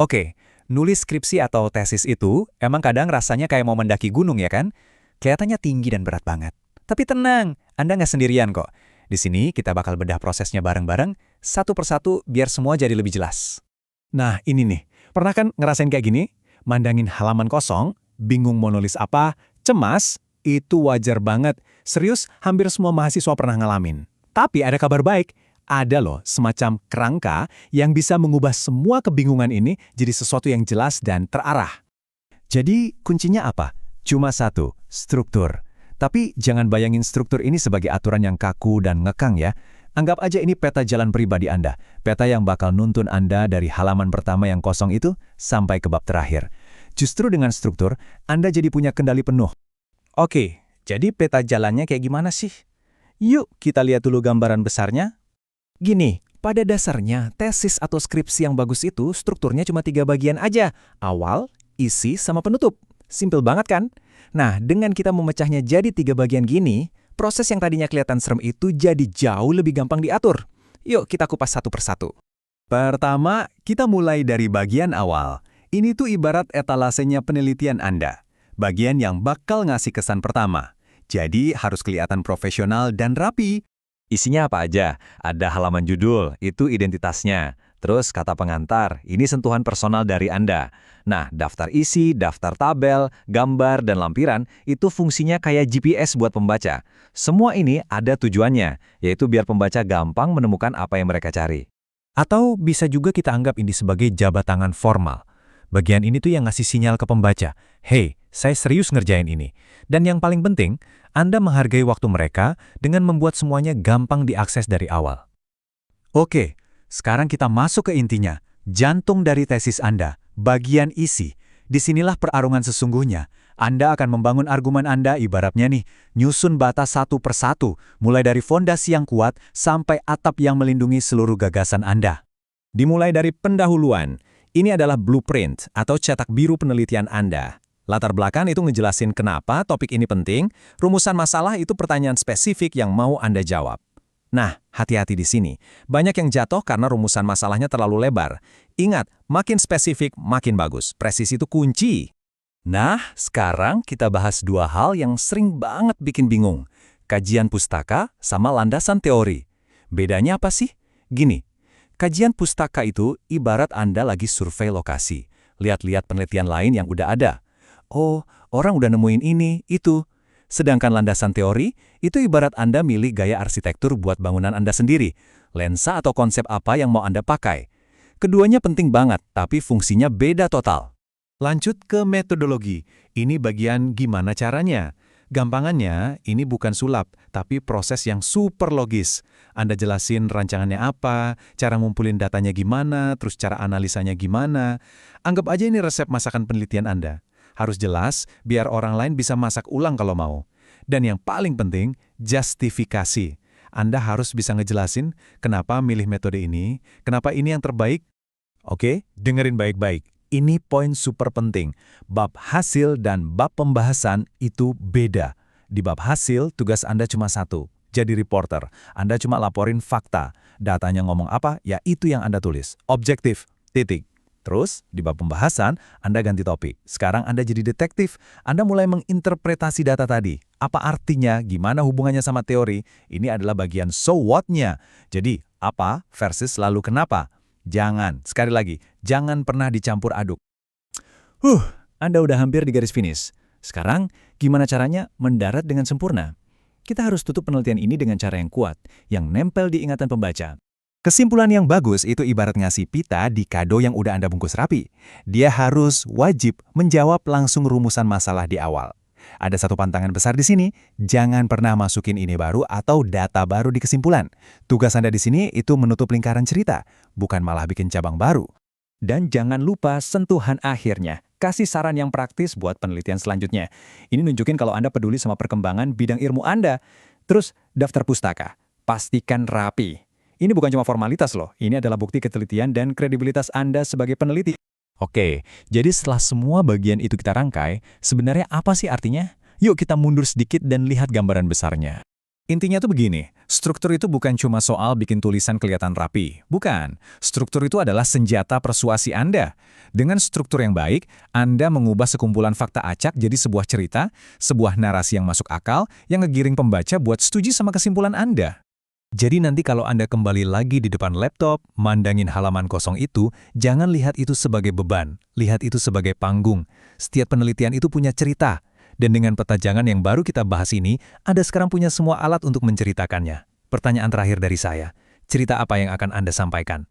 Oke, nulis skripsi atau tesis itu emang kadang rasanya kayak mau mendaki gunung ya kan? Kelihatannya tinggi dan berat banget. Tapi tenang, Anda nggak sendirian kok. Di sini kita bakal bedah prosesnya bareng-bareng, satu persatu biar semua jadi lebih jelas. Nah, ini nih. Pernah kan ngerasain kayak gini? Mandangin halaman kosong, bingung mau nulis apa, cemas, itu wajar banget. Serius, hampir semua mahasiswa pernah ngalamin. Tapi ada kabar baik. Ada loh semacam kerangka yang bisa mengubah semua kebingungan ini jadi sesuatu yang jelas dan terarah. Jadi, kuncinya apa? Cuma satu, struktur. Tapi jangan bayangin struktur ini sebagai aturan yang kaku dan ngekang ya. Anggap aja ini peta jalan pribadi Anda. Peta yang bakal nuntun Anda dari halaman pertama yang kosong itu sampai ke bab terakhir. Justru dengan struktur, Anda jadi punya kendali penuh. Oke, jadi peta jalannya kayak gimana sih? Yuk kita lihat dulu gambaran besarnya. Gini, pada dasarnya tesis atau skripsi yang bagus itu strukturnya cuma 3 bagian aja. Awal, isi, sama penutup. Simpel banget kan? Nah, dengan kita memecahnya jadi 3 bagian gini, proses yang tadinya kelihatan serem itu jadi jauh lebih gampang diatur. Yuk kita kupas satu persatu. Pertama, kita mulai dari bagian awal. Ini tuh ibarat etalasenya penelitian Anda. Bagian yang bakal ngasih kesan pertama. Jadi harus kelihatan profesional dan rapi. Isinya apa aja? Ada halaman judul, itu identitasnya. Terus kata pengantar, ini sentuhan personal dari Anda. Nah, daftar isi, daftar tabel, gambar, dan lampiran itu fungsinya kayak GPS buat pembaca. Semua ini ada tujuannya, yaitu biar pembaca gampang menemukan apa yang mereka cari. Atau bisa juga kita anggap ini sebagai jabat tangan formal. Bagian ini tuh yang ngasih sinyal ke pembaca, "Hey, saya serius ngerjain ini." Dan yang paling penting, Anda menghargai waktu mereka dengan membuat semuanya gampang diakses dari awal. Oke, sekarang kita masuk ke intinya, jantung dari tesis Anda, bagian isi. Disinilah perarungan sesungguhnya. Anda akan membangun argumen Anda ibaratnya nih, nyusun bata satu persatu, mulai dari fondasi yang kuat sampai atap yang melindungi seluruh gagasan Anda. Dimulai dari pendahuluan. Ini adalah blueprint atau cetak biru penelitian Anda. Latar belakang itu ngejelasin kenapa topik ini penting, rumusan masalah itu pertanyaan spesifik yang mau Anda jawab. Nah, hati-hati di sini. Banyak yang jatuh karena rumusan masalahnya terlalu lebar. Ingat, makin spesifik, makin bagus. Presisi itu kunci. Nah, sekarang kita bahas 2 hal yang sering banget bikin bingung. Kajian pustaka sama landasan teori. Bedanya apa sih? Gini, kajian pustaka itu ibarat Anda lagi survei lokasi. Lihat-lihat penelitian lain yang udah ada. Oh, orang udah nemuin ini, itu. Sedangkan landasan teori, itu ibarat Anda milih gaya arsitektur buat bangunan Anda sendiri. Lensa atau konsep apa yang mau Anda pakai. Keduanya penting banget, tapi fungsinya beda total. Lanjut ke metodologi. Ini bagian gimana caranya. Gampangannya, ini bukan sulap, tapi proses yang super logis. Anda jelasin rancangannya apa, cara ngumpulin datanya gimana, terus cara analisanya gimana. Anggap aja ini resep masakan penelitian Anda. Harus jelas, biar orang lain bisa masak ulang kalau mau. Dan yang paling penting, justifikasi. Anda harus bisa ngejelasin kenapa milih metode ini, kenapa ini yang terbaik. Oke, dengerin baik-baik. Ini poin super penting. Bab hasil dan bab pembahasan itu beda. Di bab hasil, tugas Anda cuma satu. Jadi reporter. Anda cuma laporin fakta. Datanya ngomong apa, ya itu yang Anda tulis. Objektif. Titik. Terus, di bab pembahasan, Anda ganti topik. Sekarang Anda jadi detektif. Anda mulai menginterpretasi data tadi. Apa artinya, gimana hubungannya sama teori? Ini adalah bagian so what-nya. Jadi, apa versus lalu kenapa? Jangan, sekali lagi, jangan pernah dicampur aduk. Anda udah hampir di garis finish. Sekarang, gimana caranya mendarat dengan sempurna? Kita harus tutup penelitian ini dengan cara yang kuat, yang nempel di ingatan pembaca. Kesimpulan yang bagus itu ibarat ngasih pita di kado yang udah Anda bungkus rapi. Dia harus wajib menjawab langsung rumusan masalah di awal. Ada satu pantangan besar di sini, jangan pernah masukin ini baru atau data baru di kesimpulan. Tugas Anda di sini itu menutup lingkaran cerita, bukan malah bikin cabang baru. Dan jangan lupa sentuhan akhirnya, kasih saran yang praktis buat penelitian selanjutnya. Ini nunjukin kalau Anda peduli sama perkembangan bidang ilmu Anda. Terus, daftar pustaka. Pastikan rapi. Ini bukan cuma formalitas loh, ini adalah bukti ketelitian dan kredibilitas Anda sebagai peneliti. Oke, jadi setelah semua bagian itu kita rangkai, sebenarnya apa sih artinya? Yuk kita mundur sedikit dan lihat gambaran besarnya. Intinya tuh begini, struktur itu bukan cuma soal bikin tulisan kelihatan rapi. Bukan. Struktur itu adalah senjata persuasi Anda. Dengan struktur yang baik, Anda mengubah sekumpulan fakta acak jadi sebuah cerita, sebuah narasi yang masuk akal, yang ngegiring pembaca buat setuju sama kesimpulan Anda. Jadi nanti kalau Anda kembali lagi di depan laptop, mandangin halaman kosong itu, jangan lihat itu sebagai beban, lihat itu sebagai panggung. Setiap penelitian itu punya cerita. Dan dengan peta jangan yang baru kita bahas ini, Anda sekarang punya semua alat untuk menceritakannya. Pertanyaan terakhir dari saya, cerita apa yang akan Anda sampaikan?